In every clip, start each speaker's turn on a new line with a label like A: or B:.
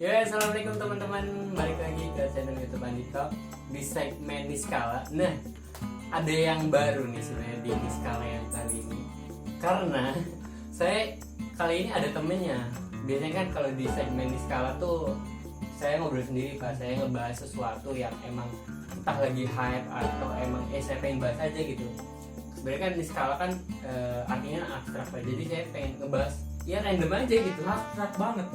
A: Ya, assalamualaikum teman-teman. Balik lagi ke channel YouTube Andito di segmen Niskala. Nah, ada yang baru nih sebenarnya di Niskala yang kali ini. Karena saya kali ini ada temennya. Biasanya kan kalau di segmen Niskala tuh saya ngobrol sendiri, Pak. Saya ngebahas sesuatu yang emang entah lagi hype atau emang saya pengen bahas aja gitu. Sebenarnya kan Niskala kan artinya abstrak, Pak. Jadi saya pengen ngebahas ya random aja gitu, abstrak banget,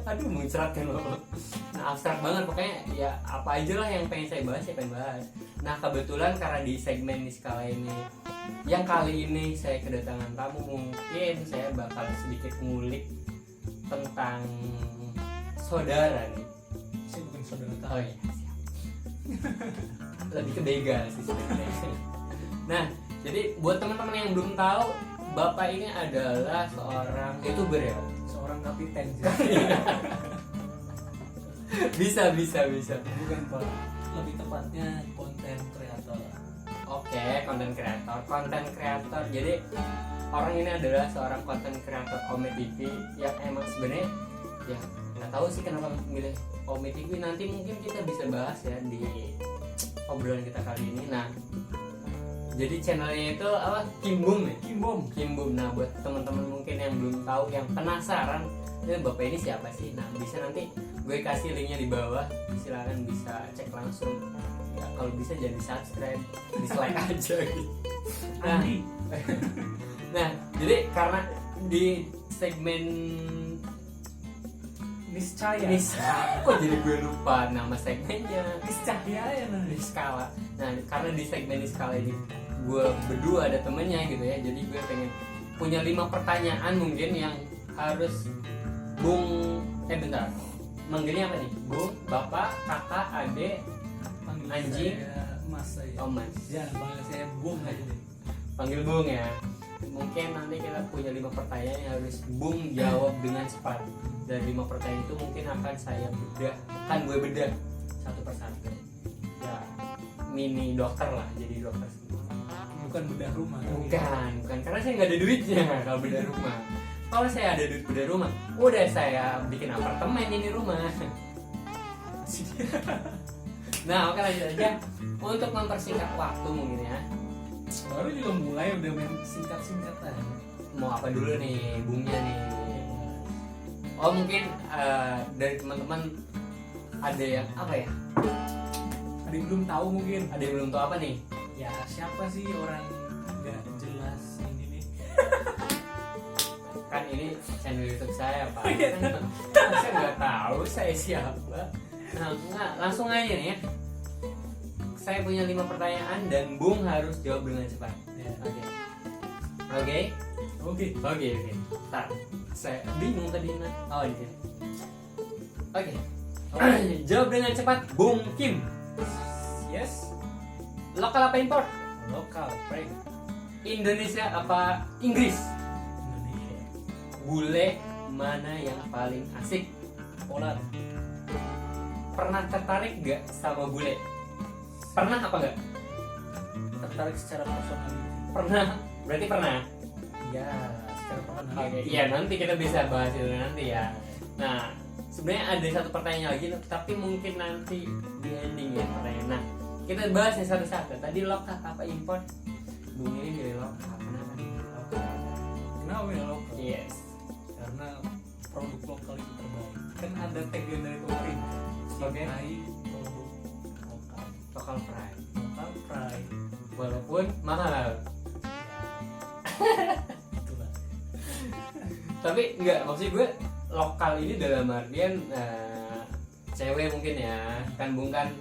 A: aduh muncrat kan lo. Nah, abstrak banget pokoknya, ya apa aja lah yang pengen saya bahas, saya pengen bahas. Nah, kebetulan karena di segmen Niskala ini yang kali ini saya kedatangan tamu, mungkin saya bakal sedikit ngulik tentang saudara nih.
B: Saya bukan saudara tahu.
A: Oh iya, siap. Lebih ke begal sih sebenarnya. Nah, jadi buat teman-teman yang belum tahu, Bapak ini adalah seorang YouTuber ya?
B: Seorang kapiten.
A: Bisa.
B: Bukan Pak, lebih tepatnya konten kreator.
A: Oke, konten kreator. Jadi orang ini adalah seorang konten kreator Ome TV yang emang sebenarnya ya nggak tahu sih kenapa milih Ome TV. Nanti mungkin kita bisa bahas ya di obrolan kita kali ini. Nah, jadi channelnya itu apa? Kimbum ya? Kimbum. Nah, buat teman-teman mungkin yang belum tahu, yang penasaran, ini Bapak ini siapa sih? Nah, bisa nanti gue kasih linknya di bawah. Silakan bisa cek langsung. Ya, kalau bisa jangan di-subscribe, dislike aja gitu. Nah, jadi karena di segmen kok jadi gue lupa nama segmennya. Niskala. Nah, karena di segmen Niskala ini gue berdua ada temennya gitu ya, jadi gue pengen punya 5 pertanyaan mungkin yang harus bentar, manggilnya apa nih? Bung, bapak, kakak, adek, anjing,
B: Mas saya.
A: oh mas.
B: Jangan panggil saya Bung aja deh.
A: Panggil Bung ya. Mungkin nanti kita punya 5 pertanyaan yang harus Bung jawab dengan cepat. Dan 5 pertanyaan itu mungkin akan saya bedah, gue bedah satu persatu. Ya, mini dokter lah, jadi dokter semua.
B: Bukan bedah rumah.
A: Bukan, karena saya nggak ada duitnya kalau bedah rumah. Kalau saya ada duit bedah rumah, udah saya bikin apartemen ini rumah. Nah, oke, lanjut aja. Untuk mempersingkat waktu mungkin ya.
B: Baru juga mulai udah main singkat-singkatan.
A: Mau apa dulu nih, Bungnya nih? Oh, mungkin dari teman-teman ada yang apa ya?
B: Ada yang belum tahu mungkin.
A: Ada yang belum tahu apa nih?
B: Ya siapa sih orang nggak jelas ini nih?
A: Kan ini channel YouTube saya, Pak. Saya nggak tahu saya siapa. Nah, langsung aja nih ya. Saya punya 5 pertanyaan dan Bung harus jawab dengan cepat.
B: Ya.
A: Oke. Start. Saya bingung tadi. Oh, ini. Oke. Jawab dengan cepat, Bung Kim.
B: Yes.
A: Lokal apa impor?
B: Lokal, Frank.
A: Indonesia apa Inggris?
B: Indonesia.
A: Bule mana yang paling asik?
B: Poland.
A: Pernah tertarik gak sama bule? Pernah apa enggak?
B: Tertarik secara personal.
A: Pernah. Berarti pernah.
B: Ya, secara personal.
A: Oke, iya nanti kita bisa bahas itu nanti ya. Nah, sebenarnya ada satu pertanyaan lagi, tapi mungkin nanti di ending ya pertanyaan. Nah, kita bahas nih satu-satu. Tadi lokal apa impor? Bung ini milih lokal. Kenapa nih?
B: Kenapa milih lokal?
A: Yes.
B: Karena produk lokal itu terbaik. Kan ada tagline dari pemerintah.
A: Oke.
B: Cintai produk lokal.
A: Lokal pride.
B: Lokal pride.
A: Walaupun mahal.
B: Itulah.
A: Tapi enggak, maksud gue lokal ini dalam artian cewek mungkin ya. Kan Bung kan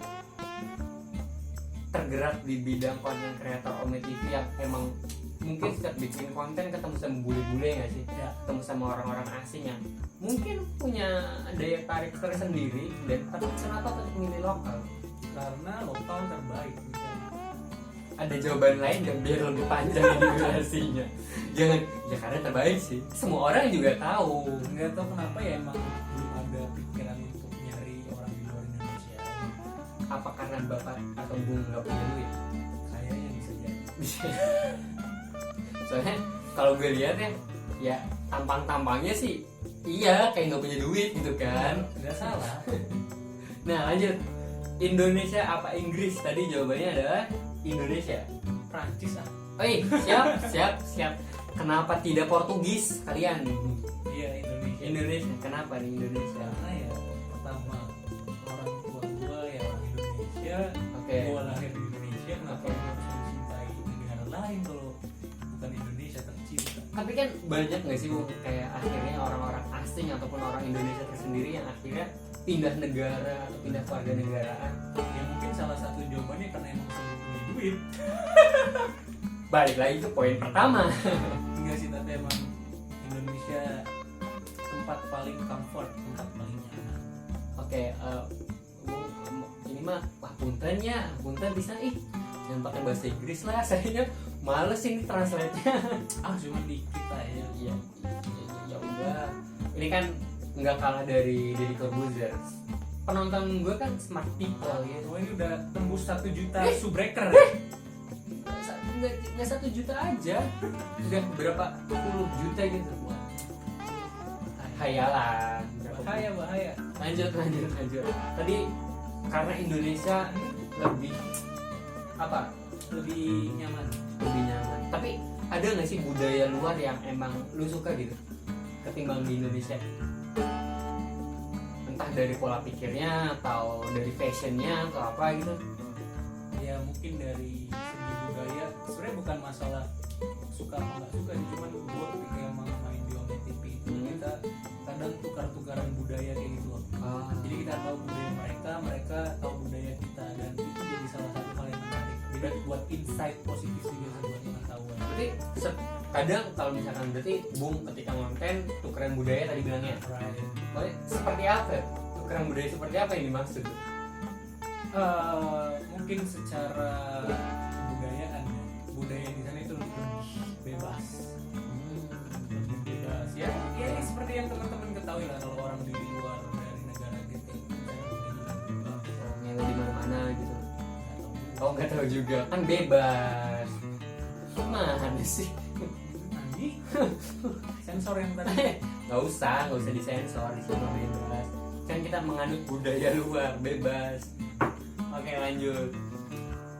A: tergerak di bidang konten kreator Ome TV yang emang mungkin setiap bikin konten ketemu sama bule-bule nggak sih?
B: Ya.
A: Ketemu sama orang-orang asing yang mungkin punya daya tarik tersendiri. Dan tapi kenapa tetap memilih lokal?
B: Karena lokal terbaik.
A: Ada jawaban lain yang biar lebih panjang ini durasinya? Jangan, ya karena terbaik sih. Semua orang juga tahu.
B: Nggak tahu kenapa ya, emang belum ada pikiran untuk nyari orang di luar Indonesia.
A: Apa karena bapak atau Bung nggak punya duit?
B: Kayaknya bisa jadi.
A: Soalnya kalau gue lihat ya tampang-tampangnya sih Iya, kayak nggak punya duit gitu kan.
B: Nggak salah.
A: Nah lanjut, Indonesia apa Inggris? Tadi jawabannya adalah Indonesia.
B: Prancis ah.
A: Oi, siap. Kenapa tidak Portugis kalian?
B: Iya, Indonesia.
A: Indonesia, kenapa nih Indonesia?
B: Karena ya pertama orang tua gua ya orang Indonesia.
A: Oke.
B: Gua lahir di Indonesia, kenapa gua harus mencintai negara lain kalau bukan Indonesia tercinta?
A: Tapi kan banyak nggak sih Bung, kayak akhirnya orang-orang asing ataupun orang Indonesia tersendiri yang akhirnya pindah negara atau pindah keluarga negaraan.
B: Ya mungkin salah satu jawabannya karena emang selalu punya duit.
A: Balik lagi ke poin pertama.
B: Enggak sih, tapi emang Indonesia tempat paling comfort, tempat paling nyaman.
A: Oke, ini mah punten bisa jangan pakai bahasa Inggris lah, sayanya males ini translate-nya.
B: Cuma dikit aja.
A: Iya, ya udah. Ini kan nggak kalah dari Deddy Corbuzier. Penonton gue kan smart people gitu.
B: Oh, ini udah tembus 1 juta subbreaker.
A: Nggak 1 juta aja, udah berapa puluh juta gitu. Hayalan.
B: Bahaya.
A: Lanjut. Tadi karena Indonesia lebih apa?
B: Lebih nyaman.
A: Lebih nyaman. Tapi ada nggak sih budaya luar yang emang lu suka gitu ketimbang di Indonesia? Entah dari pola pikirnya atau dari fashionnya atau apa gitu.
B: Ya mungkin dari segi budaya sebenarnya bukan masalah suka apa nggak suka sih, cuman gua ketika emang main di online TV itu kita kadang tukar-tukaran budaya kayak gitu loh. Jadi kita tahu budaya mereka tahu budaya kita, dan itu jadi salah satu hal yang menarik. Jadi buat insight positif juga buat pengetahuan.
A: Berarti kadang kalau misalkan berarti Bung ketika konten tukeran budaya tadi bilangnya,
B: Right.
A: seperti apa? Tukeran budaya seperti apa yang dimaksud?
B: Mungkin secara kebudayaan ya, budaya di sana itu lebih bebas, lebih bebas ya. Ya seperti yang teman-teman ketahui lah, kalau orang di luar dari negara gitu misalnya budayanya bebas,
A: Ngewe di mana-mana gitu.
B: nggak tahu.
A: Oh nggak tahu juga, kan bebas. Gimana sih?
B: Nanti sensor yang tadi.
A: Nggak usah disensor di sini bebas. Kan kita menganut budaya luar, bebas. Oke lanjut.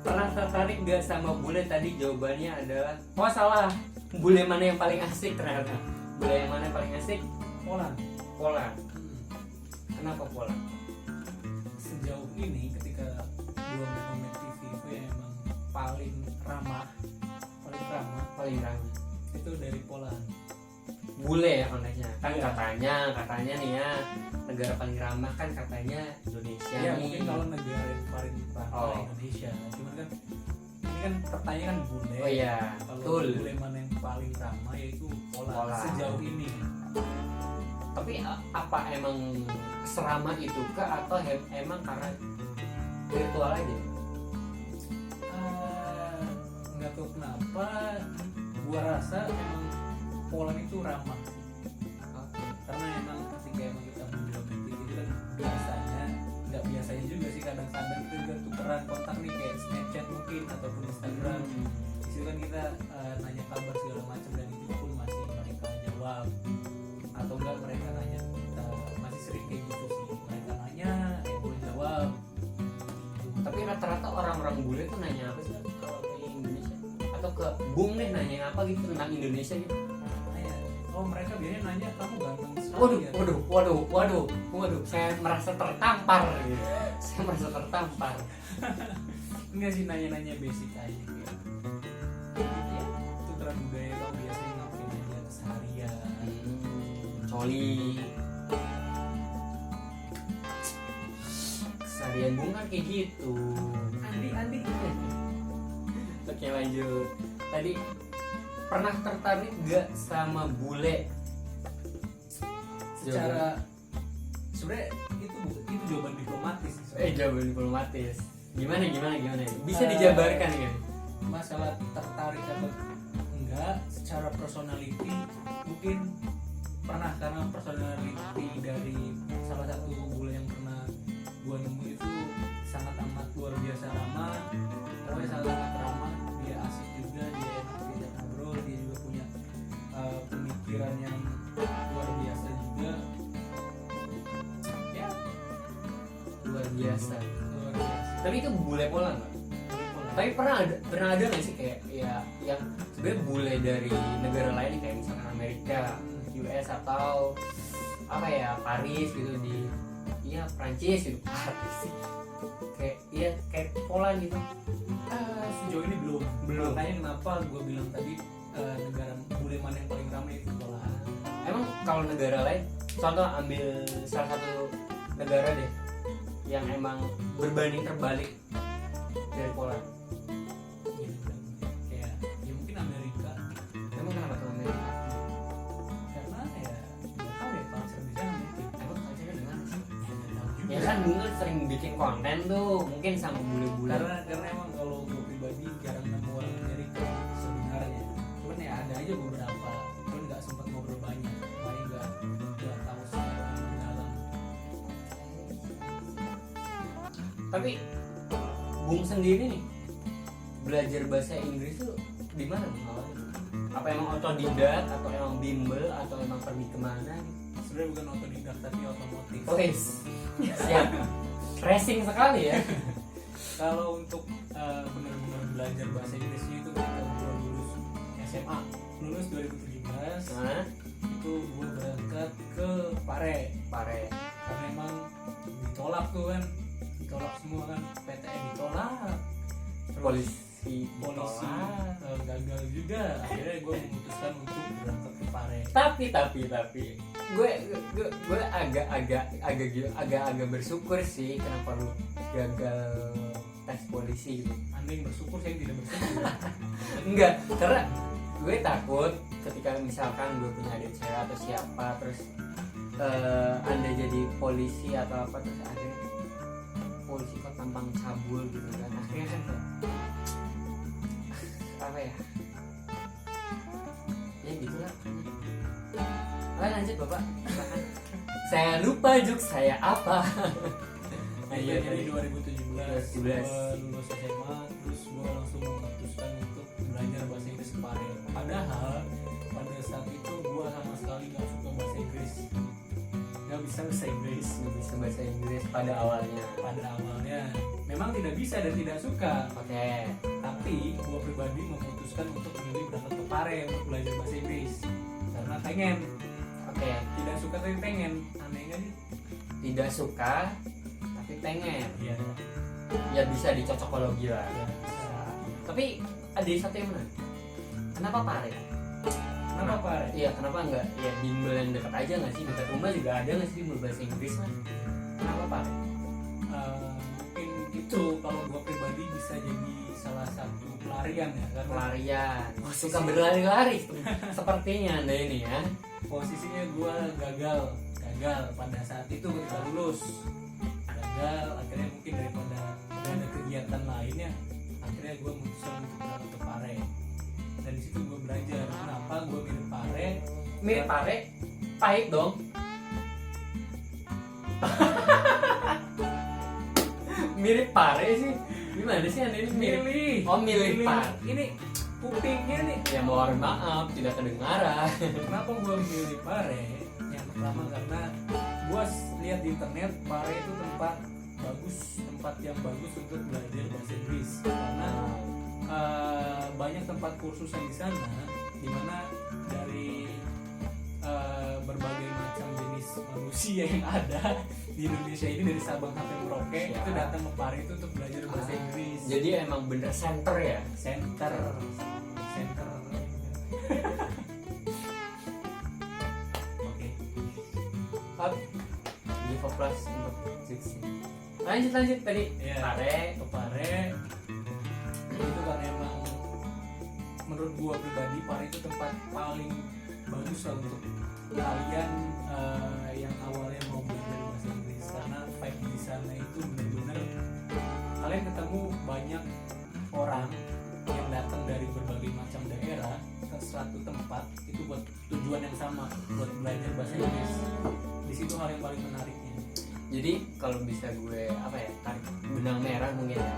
A: Pernah tertarik gak sama bule? Tadi jawabannya adalah salah. Bule mana yang paling asik ternyata? Bule yang mana yang paling asik?
B: Poland.
A: Kenapa Poland?
B: Sejauh ini ketika gua main TV itu yang emang paling ramah
A: Paling ramah.
B: itu dari Poland.
A: Bule ya konteksnya. Kan
B: Iya.
A: katanya nih ya, negara paling ramah kan katanya Indonesia
B: Ya
A: nih.
B: mungkin kalau negara yang paling ramah
A: Oh.
B: Indonesia, cuman kan ini kan pertanyaan kan bule.
A: Oh iya,
B: Kalau
A: betul.
B: bule mana yang paling ramah yaitu Poland.
A: Poland.
B: Sejauh ini.
A: Tapi apa emang seramah itu kah atau emang karena virtual aja?
B: Nggak tahu kenapa, gua rasa emang Poland itu ramah. Karena emang ketika emang kita menjual itu kan nggak biasanya juga sih, kadang-kadang kita juga tukeran kontak nih kayak Snapchat mungkin ataupun Instagram. Di situ kan kita nanya kabar segala macam, dan itu pun masih mereka jawab, atau enggak mereka nanya kita, masih sering kayak gitu sih, mereka nanya gue jawab.
A: Tapi rata-rata orang-orang bule tuh nanya apa sih kalau ke Indonesia? Atau ke Bung nih nanya apa gitu tentang Indonesia gitu?
B: Mereka biasanya nanya kamu ganteng sekali ya.
A: Waduh, saya merasa tertampar gitu. Saya merasa tertampar.
B: Enggak sih, nanya-nanya basic aja gitu. Ya, tukeran budaya kamu biasanya ngapain aja keseharian.
A: Coli. Keseharian Bung kan kayak gitu.
B: Andi.
A: Oke lanjut. Tadi pernah tertarik gak sama bule?
B: Secara sebenarnya itu jawaban diplomatis.
A: Jawaban diplomatis. Gimana? Bisa dijabarkan kan?
B: Masalah tertarik atau enggak, secara personality mungkin pernah, karena personality dari salah satu bule yang pernah gua nemu itu sangat amat luar biasa ramah. Pokoknya sangat ramah, dia asik juga, dia enak diajak ngobrol, dia juga punya pemikiran yang luar biasa juga.
A: biasa.
B: luar biasa.
A: Tapi itu bule Pola nggak? Tapi pernah ada nggak sih kayak ya yang sebenarnya bule dari negara lain kayak misalkan Amerika, US atau apa ya Paris gitu di iya Prancis gitu Paris kayak iya kayak Poland gitu.
B: Sejauh ini belum.
A: Belum.
B: Makanya kenapa gue bilang tadi negara bule mana yang paling ramai itu Poland.
A: Emang kalau negara lain, contoh ambil salah satu negara deh yang emang berbanding terbalik dari Poland.
B: Gitu kan. Kayak ya mungkin Amerika,
A: Emang kenapa tuh Amerika?
B: karena ya nggak tahu ya culture di sana mungkin.
A: Emang culture-nya gimana sih?
B: Ya nggak tahu juga.
A: Ya kan Google sering bikin konten tuh, mungkin sama bule-bule.
B: Karena emang kalau gue pribadi jarang nemu orang Amerika sebenarnya. Cuman ya ada aja beberapa, cuman nggak sempat ngobrol banyak, makanya nggak tahu secara mendalam.
A: Tapi Bung sendiri nih belajar bahasa Inggris tuh di mana Bung awalnya? Apa emang otodidak atau emang bimbel atau emang pergi kemana?
B: Sebenarnya bukan otodidak tapi otomotif.
A: Oh siap, racing sekali ya.
B: Kalau untuk benar-benar belajar bahasa Inggrisnya itu ketika gue lulus SMA, lulus 2017,
A: Nah,
B: itu gue berangkat ke Pare. Karena emang ditolak tuh kan, ditolak semua kan, PTN ditolak, terus
A: polisi
B: polisi gagal juga. Akhirnya gue memutuskan untuk berangkat ke Pare.
A: tapi gue agak bersyukur sih kenapa lu gagal tes polisi gitu.
B: Anda yang bersyukur, saya yang tidak bersyukur.
A: Enggak, karena gue takut ketika misalkan gue punya adik cewek atau siapa terus anda jadi polisi atau apa terus akhirnya polisi kok tampang cabul gitu kan, akhirnya kan kayak apa ya gitulah. Lanjut bapak, silakan. Saya lupa juk saya apa.
B: Nah,
A: Iya,
B: jadi 2017 gue lulus SMA, terus gue langsung memutuskan untuk belajar bahasa Inggris ke Pare. Padahal pada saat itu gue sama sekali gak suka bahasa Inggris, gak bisa bahasa Inggris.
A: Nggak bisa bahasa Inggris pada awalnya.
B: Pada awalnya memang tidak bisa dan tidak suka,
A: Oke.
B: tapi gue pribadi memutuskan untuk memilih berangkat ke Pare untuk belajar bahasa Inggris karena pengen.
A: Oke.
B: Tidak suka tapi pengen, aneh gak sih?
A: Tidak suka tapi pengen.
B: Iya.
A: Ya bisa dicocokologi lah.
B: Ya.
A: Tapi ada satu yang menarik. Kenapa Pare?
B: Kenapa Pare?
A: Iya, kenapa enggak ya bimbel yang dekat aja nggak sih? Dekat rumah juga ada nggak sih bimbel bahasa Inggris kan? Kenapa Pare?
B: Mungkin itu kalau gue pribadi bisa jadi salah satu pelarian ya, karena
A: Pelarian.
B: Posisi-
A: Suka berlari-lari sepertinya anda ini ya.
B: posisinya gue gagal pada saat itu ketika lulus, gagal. Akhirnya mungkin daripada ada kegiatan lainnya, akhirnya gue memutuskan untuk berangkat ke Pare, dan di situ gue belajar kenapa gue milih Pare.
A: Mirip Pare, pahit dong. Mirip Pare sih. Gimana sih anda ini mirip?
B: Milih
A: Oh, milih Pare.
B: ini kupingnya nih.
A: Ya mohon maaf tidak kedengaran.
B: Kenapa gue milih Pare? Yang pertama karena gue lihat di internet Pare itu tempat yang bagus untuk belajar bahasa Inggris, karena banyak tempat kursus yang di sana, dimana dari berbagai macam jenis manusia yang ada di Indonesia ini dari Sabang sampai Merauke itu datang ke Pare itu untuk belajar bahasa Inggris.
A: Jadi emang bener center ya.
B: Center. Oke.
A: Give a plus untuk Zixi. Lanjut tadi.
B: Ya,
A: Pare.
B: ke Pare itu karena emang menurut gua pribadi Pare itu tempat paling bagus lah untuk kalian yang awalnya mau belajar bahasa Inggris, karena vibe di sana itu benar-benar kalian ketemu banyak orang yang datang dari berbagai macam daerah ke suatu tempat itu buat tujuan yang sama, buat belajar bahasa Inggris. Di situ hal yang paling menariknya.
A: Jadi kalau bisa gue apa ya tarik benang merah mungkin ya.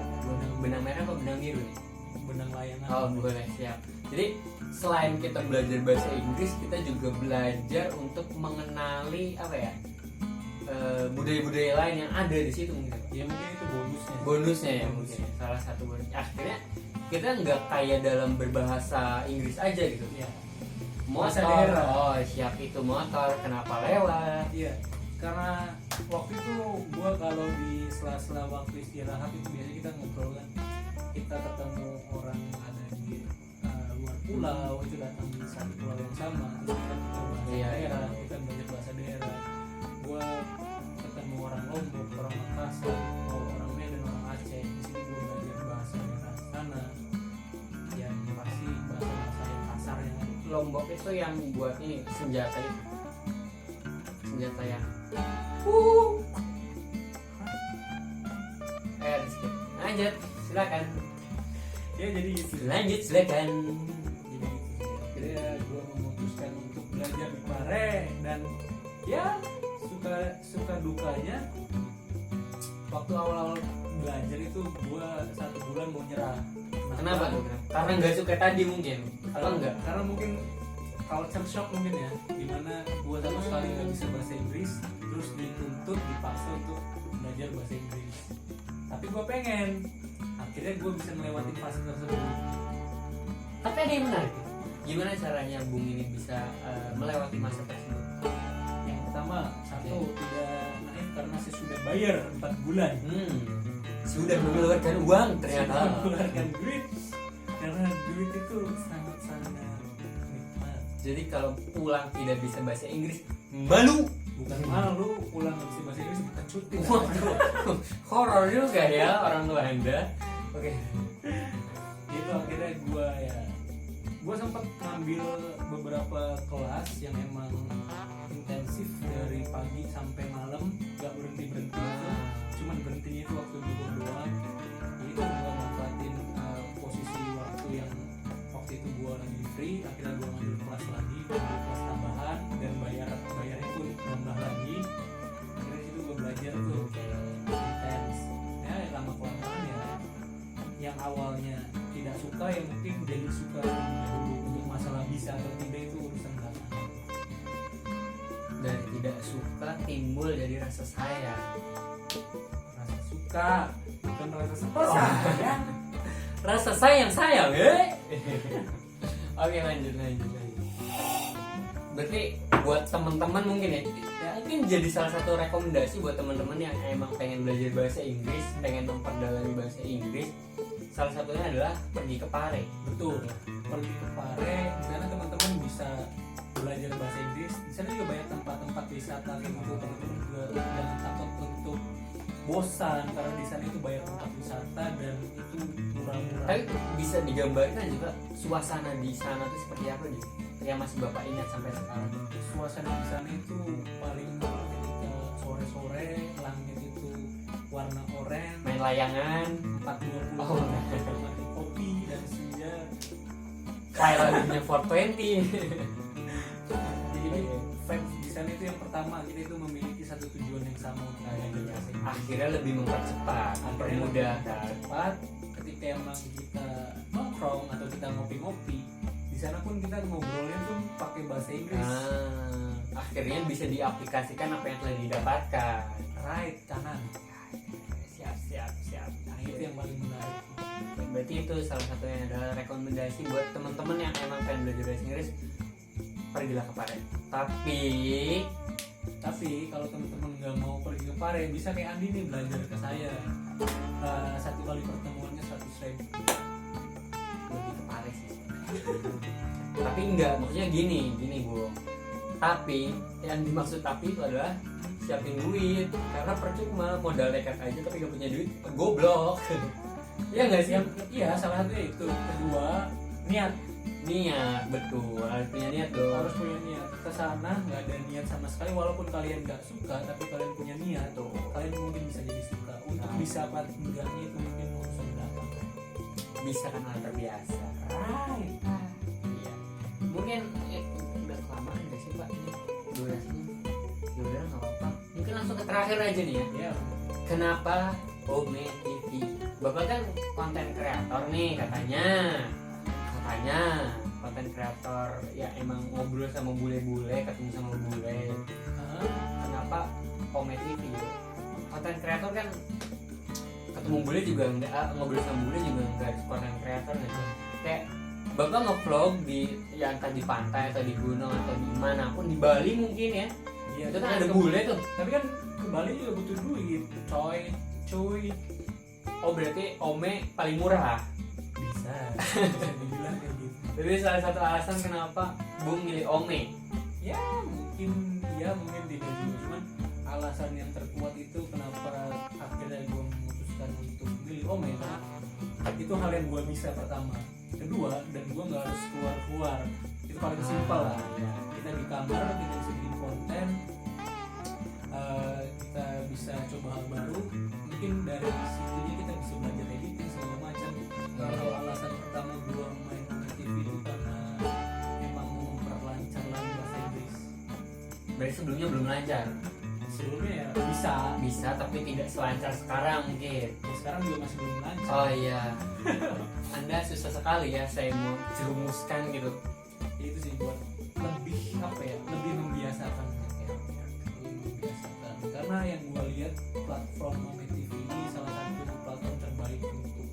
A: Benang merah apa benang biru nih?
B: Benang layangan.
A: Oh boleh, siap. Jadi selain kita belajar bahasa Inggris, kita juga belajar untuk mengenali apa ya budaya-budaya lain yang ada di situ mungkin.
B: Ya mungkin itu
A: Bonusnya ya mungkin salah satu bonus. Akhirnya kita nggak kayak dalam berbahasa Inggris aja gitu.
B: Ya.
A: Motor,
B: Bahasa daerah.
A: oh siap itu motor, kenapa lewat?
B: Iya, karena waktu itu gua kalau di sela-sela waktu istirahat itu biasanya kita ngobrol kan, kita ketemu orang yang ada di luar pulau itu datang di satu pulau yang sama, terus kita bahasa
A: Iya,
B: daerah, kita belajar bahasa daerah. Gua ketemu orang Lombok, orang Makassar, orang Medan, orang Aceh. Di sini gua belajar bahasa daerah sana, yang pasti bahasa yang kasar yang
A: Lombok itu yang buat ini senjata itu. Senjata yang Rizky. Lanjut, silakan.
B: ya jadi gitu.
A: Lanjut, silakan.
B: Jadi akhirnya gue memutuskan untuk belajar di Pare dan ya suka dukanya waktu awal-awal belajar itu gue 1 bulan mau nyerah.
A: Kenapa tuh? Karena nggak suka tadi mungkin. Apa enggak?
B: Karena mungkin culture shock mungkin ya, dimana gue sama sekali nggak bisa bahasa Inggris, terus dituntut dipaksa untuk belajar bahasa Inggris. Tapi gue pengen, akhirnya gue bisa melewati fase tersebut.
A: Tapi ada yang menarik. Gimana caranya Bung ini bisa melewati masa tersebut?
B: Yang pertama, satu tidak naik karena saya sudah bayar 4 bulan.
A: Sudah mengeluarkan uang ternyata.
B: Mengeluarkan duit karena duit itu sangat-sangat nikmat.
A: Jadi kalau pulang tidak bisa bahasa Inggris, malu.
B: Bukan malu, pulang nggak bisa bahasa Inggris dipecutin.
A: Waduh, horor juga ya orang tua Anda. Oke.
B: Itu akhirnya gue sempat ngambil beberapa kelas yang emang intensif dari pagi sampai malam, gak berhenti cuman berhentinya itu waktu dulu doang. Jadi itu gue manfaatin posisi waktu yang waktu itu gue lagi free, akhirnya gue ngambil kelas lagi, ngambil kelas tambahan dan bayarnya itu nambah lagi. Akhirnya itu gue belajar tuh intens. Ya lama kelamaan ya, yang awalnya tidak suka ya mungkin jadi suka dulu. Untuk masalah bisa atau tidak itu urusan belakangan.
A: Dari tidak suka timbul jadi rasa sayang.
B: Rasa suka bukan rasa suka.
A: Rasa sayang Oke, lanjut. Berarti buat teman-teman mungkin ya mungkin jadi salah satu rekomendasi buat teman-teman yang emang pengen belajar bahasa Inggris, pengen memperdalami bahasa Inggris. Salah satunya adalah pergi ke Pare.
B: Betul, pergi ke Pare, di sana teman-teman bisa belajar bahasa Inggris. Di sana juga banyak tempat-tempat wisata gitu. Teman-teman juga jangan takut untuk bosan karena di sana itu banyak tempat wisata dan itu murah-murah.
A: Tapi bisa digambarkan juga suasana di sana tuh seperti apa nih? Yang masih Bapak ingat sampai sekarang.
B: Suasana di sana itu paling ketika sore-sore langit itu warna oranye,
A: Main layangan,
B: 420,
A: Oh.
B: mati kopi dan senja.
A: kayak lagunya 420.
B: Jadi vibes di sana itu yang pertama kita itu memiliki satu tujuan yang sama untuk belajar bahasa Inggris.
A: Akhirnya lebih mempercepat, mempermudah kan.
B: Cepat ketika emang kita nongkrong atau kita ngopi-ngopi di sana pun kita ngobrolnya tuh pakai bahasa Inggris.
A: Akhirnya bisa diaplikasikan apa yang telah didapatkan.
B: Right, kanan.
A: Siap.
B: Nah itu yang paling menarik.
A: Berarti itu salah satunya adalah rekomendasi buat teman-teman yang emang pengen belajar bahasa Inggris, pergilah ke Pare.
B: Tapi kalau teman-teman nggak mau pergi ke Pare, bisa kayak Andi nih belajar ke saya. 1 kali pertemuannya 100.000.
A: Lebih ke Pare sih. Tapi enggak, maksudnya gini Bu. Tapi yang dimaksud tapi itu adalah siapin duit, karena percuma modal nekat aja tapi gak punya duit, goblok. Iya nggak sih?
B: Iya, salah satunya itu. Kedua, niat.
A: Betul, harus punya niat dong.
B: Harus punya niat. Ke sana nggak ada niat sama sekali, walaupun kalian nggak suka, tapi kalian punya niat tuh. Kalian mungkin bisa jadi suka. Untuk bisa apa enggaknya itu mungkin urusan belakangan.
A: Bisa kan hal terbiasa.
B: Right.
A: Iya. Mungkin udah kelamaan gak sih Pak ini durasinya? Ya udah nggak apa-apa. Mungkin langsung ke terakhir aja nih ya.
B: Ya.
A: Kenapa Home TV? Bapak kan konten kreator nih katanya konten kreator ya emang ngobrol sama bule-bule, ketemu sama bule. Kenapa Ome TV gitu. Konten kreator kan ketemu bule juga ngobrol sama bule juga nggak harus konten kreator gitu. Kayak bapak nge-vlog di ya entah di pantai atau di gunung atau di mana pun, di Bali mungkin ya.
B: Iya,
A: Itu kan ada bule tuh.
B: tapi kan ke Bali juga butuh duit, coy.
A: Oh berarti Ome paling murah.
B: Bisa dibilang kayak gitu.
A: Jadi salah satu alasan kenapa Bung milih Ome.
B: Ya mungkin tidak juga, cuman alasan yang terkuat itu kenapa akhirnya gue memutuskan untuk milih Ome karena itu hal yang gue bisa pertama, kedua, dan gue nggak harus keluar itu paling simpel lah.
A: Ya.
B: Kita di kamar kita bisa bikin konten, kita bisa coba hal baru, mungkin dari situnya kita bisa belajar editing segala macam. Kalau alasan pertama gue main TV itu karena emang memperlancar lagi bahasa Inggris.
A: Berarti sebelumnya belum lancar.
B: Sebelumnya ya bisa,
A: tapi tidak selancar sekarang mungkin.
B: ya, sekarang juga masih belum lancar.
A: Oh iya. Anda susah sekali ya saya mau jerumuskan gitu.
B: Itu sih buat lebih lebih membiasakan. Karena yang gue lihat platform Ome TV ini salah satu platform terbaik untuk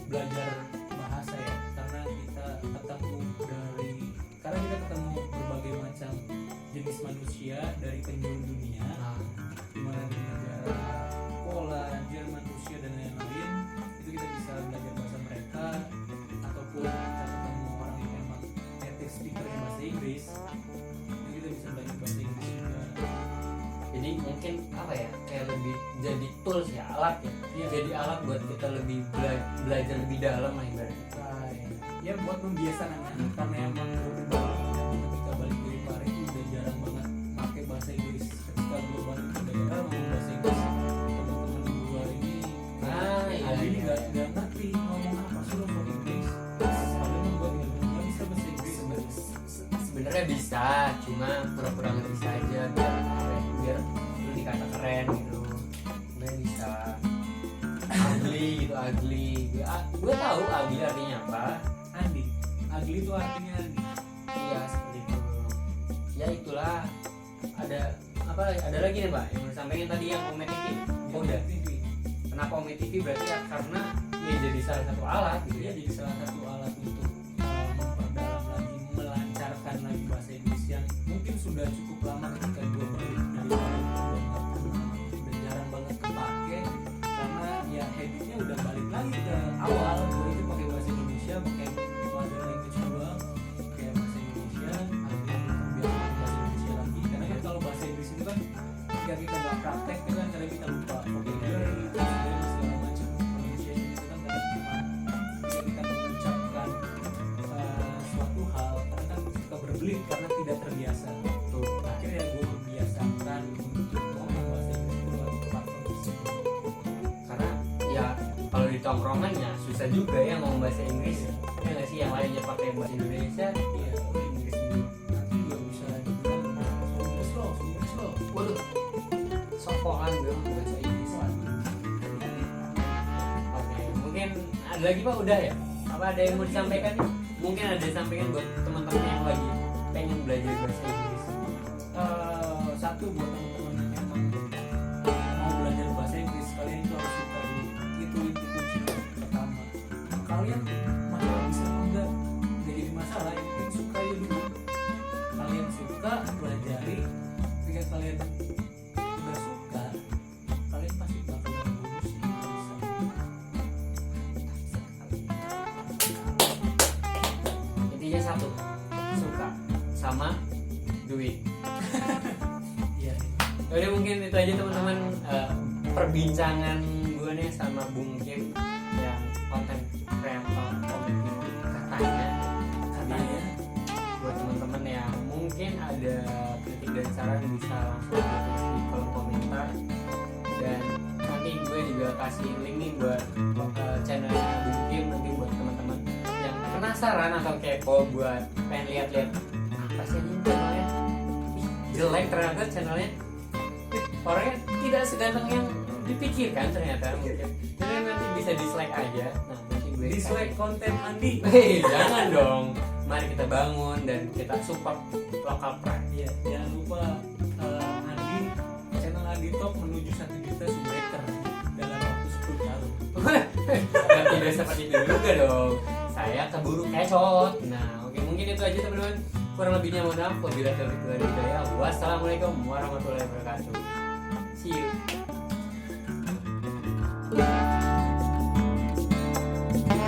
B: belajar bahasa ya, karena kita ketemu berbagai macam jenis manusia dari penjuru dunia, dimana di negara Poland, Jerman, Rusia dan lain-lain. Itu kita bisa belajar bahasa mereka, ataupun kita ketemu orang yang memang native speaker yang bahasa Inggris, itu kita bisa belajar bahasa Inggris juga.
A: Jadi mungkin apa ya, kayak lebih jadi tools ya, alat ya.
B: Iya.
A: Jadi alat buat kita lebih belajar lebih dalam lah ibaratnya.
B: Ya buat membiasakan karena emang gue pribadi ketika balik dari Paris itu udah jarang banget pakai bahasa Inggris. Ketika gue balik ke daerah ngomong bahasa Inggris, teman-teman gue ini ada ini nggak ngerti ngomong apa sih lo pakai Inggris. Padahal gue nggak bisa bahasa Inggris.
A: Sebenarnya bisa, cuma pura-pura nggak bisa aja biar lu dikata keren gitu. Sebenarnya bisa. Ugly. Gue tahu ugly artinya apa.
B: Ugly itu artinya Andi.
A: Iya seperti itu. Ya itulah. Ada lagi nih Pak yang disampaikan tadi yang Ome TV. Oh, udah.
B: TV.
A: Kenapa Ome TV berarti ya karena ya jadi salah satu alat gitu
B: Dia
A: ya.
B: jadi salah satu alat untuk memperdalam lagi, melancarkan lagi bahasa Inggris yang mungkin sudah cukup lama ketika gue balik dari Bali udah jarang banget kepake, karena ya habitnya udah balik lagi ke awal. Gue itu pakai bahasa Indonesia, pakai mother language gue kayak bahasa Indonesia, akhirnya terbiasa bahasa Indonesia lagi. Karena kan kalau bahasa Inggris itu kan ketika kita nggak praktek itu kan kadang kita lupa vocabulary, segala macam pronunciation itu kan kadang cuma ketika kita mengucapkan suatu hal karena kan suka berbelit karena tidak terbiasa.
A: Tuh.
B: Akhirnya gue membiasakan untuk ngomong bahasa Inggris lewat platform tersebut.
A: Karena ya kalau di tongkrongan ya susah juga ya ngomong bahasa Inggris. Ya nggak sih, yang lainnya pakai bahasa Indonesia,
B: Iya,
A: Inggris dulu.
B: nanti juga bisa dibilang Inggris lo.
A: Waduh, sokokan gue bahasa Inggris. Oke, mungkin ada lagi Pak, udah ya? Apa ada yang mau disampaikan nih? Mungkin ada disampaikan buat teman-teman yang lagi pengen belajar bahasa Inggris.
B: Satu buat teman-teman yang emang mau belajar bahasa Inggris, kalian itu harus suka dulu. Itu inti kunci pertama. Kalian mau bisa apa enggak jadi masalah, yang penting suka ya dulu. Kalian suka pelajari, ketika kalian udah suka, kalian pasti bakalan lulus di bisa.
A: Intinya satu, suka sama duit.
B: Iya.
A: Jadi mungkin itu aja teman-teman, perbincangan gue nih sama Bung Kim yang konten kreator komedi katanya. Buat teman-teman yang mungkin ada kritik dan saran bisa langsung tulis di kolom komentar, dan nanti gue juga kasih link nih buat channelnya Bung Kim nanti buat teman-teman yang penasaran atau kepo buat pengen lihat-lihat apa sih ini channelnya. Ih, jelek ternyata channelnya, orangnya tidak seganteng yang dipikirkan ternyata mungkin. Jadi nanti bisa dislike aja. Nah, nanti gue
B: Dislike konten Andi.
A: Hei, jangan dong. Mari kita bangun dan kita support lokal pride.
B: Iya, jangan lupa Andi, channel Andi TikTok menuju 1 juta subscriber dalam waktu 10 tahun.
A: Dan tidak seperti itu juga dong. Saya keburu kecot. Nah, oke, mungkin itu aja teman-teman. Kurang lebihnya mohon maaf. Wabillahi taufiq wal hidayah. Wassalamualaikum warahmatullahi wabarakatuh. See you.